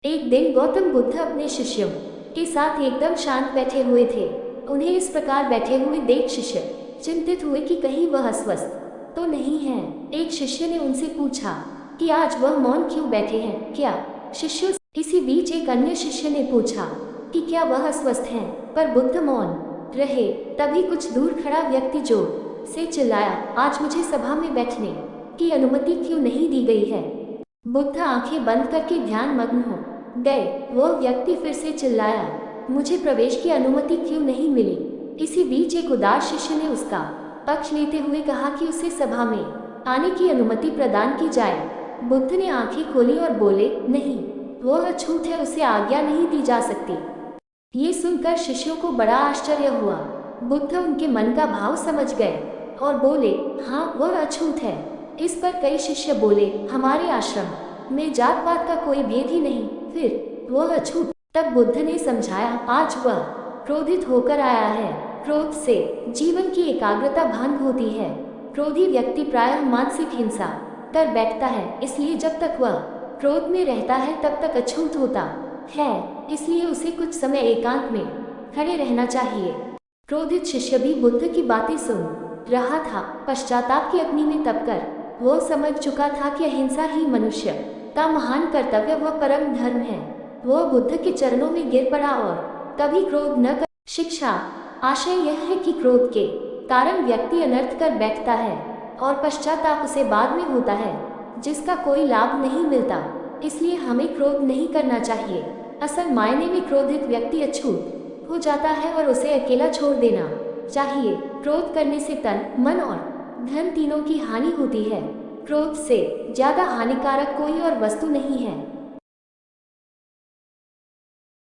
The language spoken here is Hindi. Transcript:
एक दिन गौतम बुद्ध अपने शिष्यों के साथ एकदम शांत बैठे हुए थे। उन्हें इस प्रकार बैठे हुए देख शिष्य चिंतित हुए कि कहीं वह अस्वस्थ तो नहीं है। एक शिष्य ने उनसे पूछा कि आज वह मौन क्यों बैठे हैं, क्या शिष्यों? इसी बीच एक अन्य शिष्य ने पूछा कि क्या वह अस्वस्थ हैं, पर बुद्ध मौन रहे। तभी कुछ दूर खड़ा व्यक्ति जोर से चिल्लाया, आज मुझे सभा में बैठने की अनुमति क्यों नहीं दी गई है? बुद्ध आंखें बंद करके ध्यान मग्न हो गए। वह व्यक्ति फिर से चिल्लाया, मुझे प्रवेश की अनुमति क्यों नहीं मिली? इसी बीच एक उदार शिष्य ने उसका पक्ष लेते हुए कहा कि उसे सभा में आने की अनुमति प्रदान की जाए। बुद्ध ने आंखें खोली और बोले, नहीं, वह अछूत है, उसे आज्ञा नहीं दी जा सकती। ये सुनकर शिष्यों को बड़ा आश्चर्य हुआ। बुद्ध उनके मन का भाव समझ गए और बोले, हाँ, वह अछूत है। इस पर कई शिष्य बोले, हमारे आश्रम में जात पात का कोई भेद ही नहीं, फिर वह अछूत? तब बुद्ध ने समझाया, आज वह क्रोधित होकर आया है। क्रोध से जीवन की एकाग्रता भंग होती है। क्रोधी व्यक्ति प्रायः मानसिक हिंसा कर बैठता है, इसलिए जब तक वह क्रोध में रहता है तब तक अछूत होता है। इसलिए उसे कुछ समय एकांत में खड़े रहना चाहिए। क्रोधित शिष्य भी बुद्ध की बातें सुन रहा था। पश्चाताप की अग्नि में तपकर वो समझ चुका था कि अहिंसा ही मनुष्य का महान कर्तव्य व परम धर्म है। वह बुद्ध के चरणों में गिर पड़ा और कभी क्रोध न कर। शिक्षा आशय यह है कि क्रोध के कारण व्यक्ति अनर्थ कर बैठता है और पश्चाताप उसे बाद में होता है, जिसका कोई लाभ नहीं मिलता। इसलिए हमें क्रोध नहीं करना चाहिए। असल मायने में क्रोधित व्यक्ति अछूत हो जाता है और उसे अकेला छोड़ देना चाहिए। क्रोध करने से तन, मन और धन तीनों की हानि होती है। क्रोध से ज्यादा हानिकारक कोई और वस्तु नहीं है।